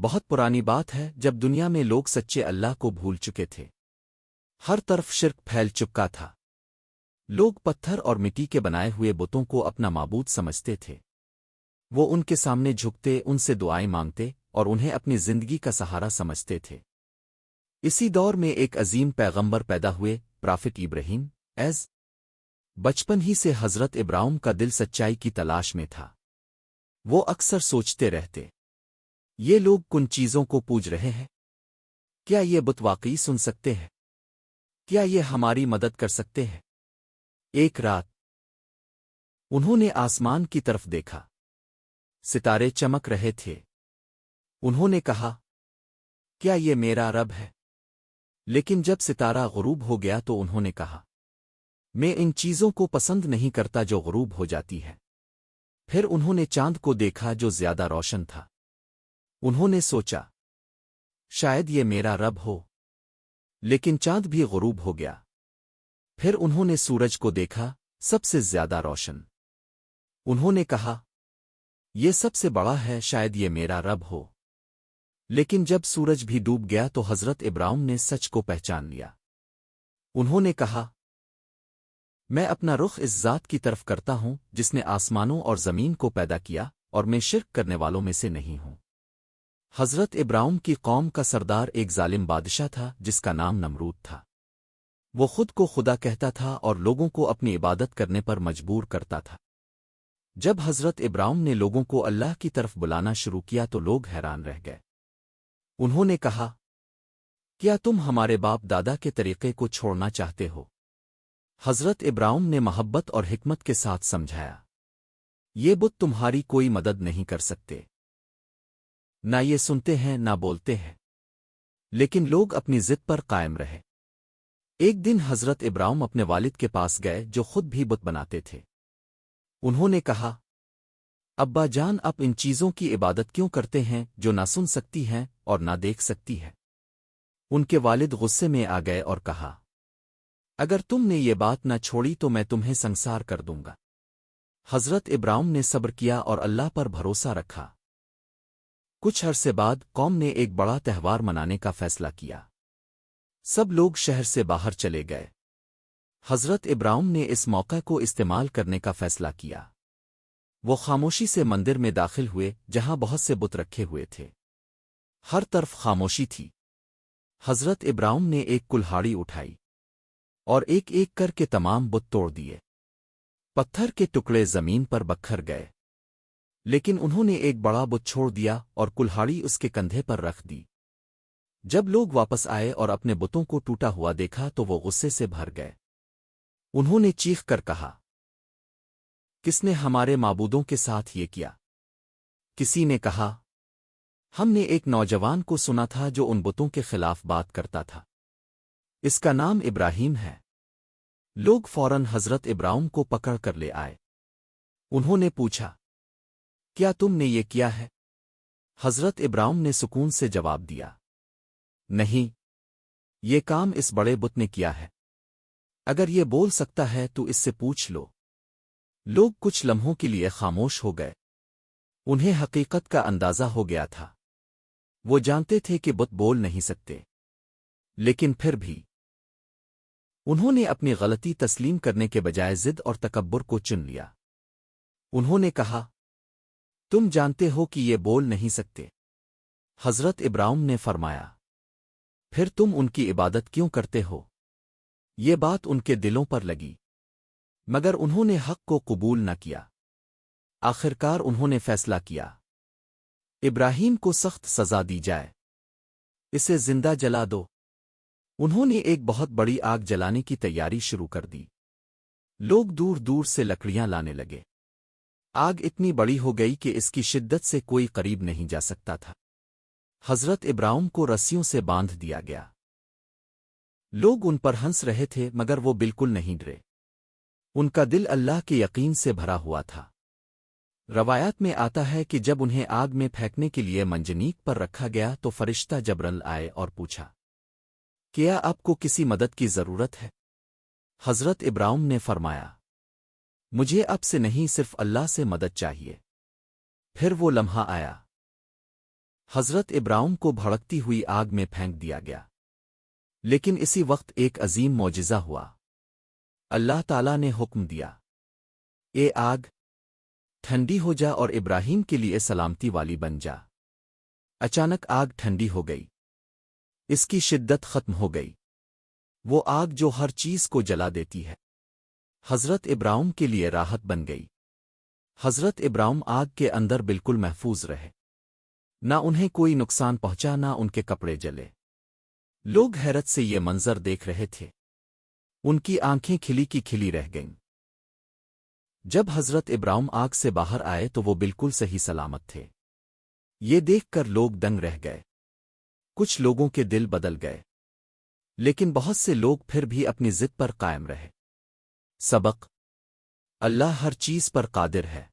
بہت پرانی بات ہے جب دنیا میں لوگ سچے اللہ کو بھول چکے تھے۔ ہر طرف شرک پھیل چکا تھا۔ لوگ پتھر اور مٹی کے بنائے ہوئے بتوں کو اپنا معبود سمجھتے تھے۔ وہ ان کے سامنے جھکتے، ان سے دعائیں مانگتے اور انہیں اپنی زندگی کا سہارا سمجھتے تھے۔ اسی دور میں ایک عظیم پیغمبر پیدا ہوئے، پرافٹ ابراہیم۔ بچپن ہی سے حضرت ابراہیم کا دل سچائی کی تلاش میں تھا۔ وہ اکثر سوچتے رہتے، یہ لوگ کن چیزوں کو پوج رہے ہیں؟ کیا یہ بت واقعی سن سکتے ہیں؟ کیا یہ ہماری مدد کر سکتے ہیں؟ ایک رات انہوں نے آسمان کی طرف دیکھا۔ ستارے چمک رہے تھے۔ انہوں نے کہا، کیا یہ میرا رب ہے؟ لیکن جب ستارہ غروب ہو گیا تو انہوں نے کہا، میں ان چیزوں کو پسند نہیں کرتا جو غروب ہو جاتی ہے۔ پھر انہوں نے چاند کو دیکھا جو زیادہ روشن تھا۔ انہوں نے سوچا، شاید یہ میرا رب ہو۔ لیکن چاند بھی غروب ہو گیا۔ پھر انہوں نے سورج کو دیکھا، سب سے زیادہ روشن۔ انہوں نے کہا، یہ سب سے بڑا ہے، شاید یہ میرا رب ہو۔ لیکن جب سورج بھی ڈوب گیا تو حضرت ابراہیم نے سچ کو پہچان لیا۔ انہوں نے کہا، میں اپنا رخ اس ذات کی طرف کرتا ہوں جس نے آسمانوں اور زمین کو پیدا کیا، اور میں شرک کرنے والوں میں سے نہیں ہوں۔ حضرت ابراہیم کی قوم کا سردار ایک ظالم بادشاہ تھا جس کا نام نمرود تھا۔ وہ خود کو خدا کہتا تھا اور لوگوں کو اپنی عبادت کرنے پر مجبور کرتا تھا۔ جب حضرت ابراہیم نے لوگوں کو اللہ کی طرف بلانا شروع کیا تو لوگ حیران رہ گئے۔ انہوں نے کہا، کیا تم ہمارے باپ دادا کے طریقے کو چھوڑنا چاہتے ہو؟ حضرت ابراہیم نے محبت اور حکمت کے ساتھ سمجھایا، یہ بت تمہاری کوئی مدد نہیں کر سکتے۔ نہ یہ سنتے ہیں نہ بولتے ہیں۔ لیکن لوگ اپنی ضد پر قائم رہے۔ ایک دن حضرت ابراہیم اپنے والد کے پاس گئے جو خود بھی بت بناتے تھے۔ انہوں نے کہا، ابا جان، آپ ان چیزوں کی عبادت کیوں کرتے ہیں جو نہ سن سکتی ہیں اور نہ دیکھ سکتی ہے؟ ان کے والد غصے میں آ گئے اور کہا، اگر تم نے یہ بات نہ چھوڑی تو میں تمہیں سنسار کر دوں گا۔ حضرت ابراہیم نے صبر کیا اور اللہ پر بھروسہ رکھا۔ کچھ عرصے بعد قوم نے ایک بڑا تہوار منانے کا فیصلہ کیا۔ سب لوگ شہر سے باہر چلے گئے۔ حضرت ابراہیم نے اس موقع کو استعمال کرنے کا فیصلہ کیا۔ وہ خاموشی سے مندر میں داخل ہوئے جہاں بہت سے بت رکھے ہوئے تھے۔ ہر طرف خاموشی تھی۔ حضرت ابراہیم نے ایک کلہاڑی اٹھائی اور ایک ایک کر کے تمام بت توڑ دیے۔ پتھر کے ٹکڑے زمین پر بکھر گئے۔ لیکن انہوں نے ایک بڑا بت چھوڑ دیا اور کلہاڑی اس کے کندھے پر رکھ دی۔ جب لوگ واپس آئے اور اپنے بتوں کو ٹوٹا ہوا دیکھا تو وہ غصے سے بھر گئے۔ انہوں نے چیخ کر کہا، کس نے ہمارے معبودوں کے ساتھ یہ کیا؟ کسی نے کہا، ہم نے ایک نوجوان کو سنا تھا جو ان بتوں کے خلاف بات کرتا تھا۔ اس کا نام ابراہیم ہے۔ لوگ فوراً حضرت ابراہیم کو پکڑ کر لے آئے۔ انہوں نے پوچھا، کیا تم نے یہ کیا ہے؟ حضرت ابراہیم نے سکون سے جواب دیا، نہیں، یہ کام اس بڑے بت نے کیا ہے۔ اگر یہ بول سکتا ہے تو اس سے پوچھ لو۔ لوگ کچھ لمحوں کے لیے خاموش ہو گئے۔ انہیں حقیقت کا اندازہ ہو گیا تھا۔ وہ جانتے تھے کہ بت بول نہیں سکتے، لیکن پھر بھی انہوں نے اپنی غلطی تسلیم کرنے کے بجائے ضد اور تکبر کو چن لیا۔ انہوں نے کہا، تم جانتے ہو کہ یہ بول نہیں سکتے۔ حضرت ابراہیم نے فرمایا، پھر تم ان کی عبادت کیوں کرتے ہو؟ یہ بات ان کے دلوں پر لگی، مگر انہوں نے حق کو قبول نہ کیا۔ آخرکار انہوں نے فیصلہ کیا، ابراہیم کو سخت سزا دی جائے، اسے زندہ جلا دو۔ انہوں نے ایک بہت بڑی آگ جلانے کی تیاری شروع کر دی۔ لوگ دور دور سے لکڑیاں لانے لگے۔ آگ اتنی بڑی ہو گئی کہ اس کی شدت سے کوئی قریب نہیں جا سکتا تھا۔ حضرت ابراہیم کو رسیوں سے باندھ دیا گیا۔ لوگ ان پر ہنس رہے تھے مگر وہ بالکل نہیں ڈرے۔ ان کا دل اللہ کے یقین سے بھرا ہوا تھا۔ روایات میں آتا ہے کہ جب انہیں آگ میں پھینکنے کے لیے منجنیق پر رکھا گیا تو فرشتہ جبرائیل آئے اور پوچھا، کیا آپ کو کسی مدد کی ضرورت ہے؟ حضرت ابراہیم نے فرمایا، مجھے اب سے نہیں، صرف اللہ سے مدد چاہیے۔ پھر وہ لمحہ آیا حضرت ابراہیم کو بھڑکتی ہوئی آگ میں پھینک دیا گیا، لیکن اسی وقت ایک عظیم معجزہ ہوا۔ اللہ تعالیٰ نے حکم دیا، اے آگ، ٹھنڈی ہو جا اور ابراہیم کے لیے سلامتی والی بن جا۔ اچانک آگ ٹھنڈی ہو گئی، اس کی شدت ختم ہو گئی، وہ آگ جو ہر چیز کو جلا دیتی ہے حضرت ابراہیم کے لیے راحت بن گئی۔ حضرت ابراہیم آگ کے اندر بالکل محفوظ رہے، نہ انہیں کوئی نقصان پہنچا، نہ ان کے کپڑے جلے۔ لوگ حیرت سے یہ منظر دیکھ رہے تھے، ان کی آنکھیں کھلی کی کھلی رہ گئیں۔ جب حضرت ابراہیم آگ سے باہر آئے تو وہ بالکل صحیح سلامت تھے۔ یہ دیکھ کر لوگ دنگ رہ گئے، کچھ لوگوں کے دل بدل گئے، لیکن بہت سے لوگ پھر بھی اپنی ضد پر قائم رہے۔ سبق: اللہ ہر چیز پر قادر ہے۔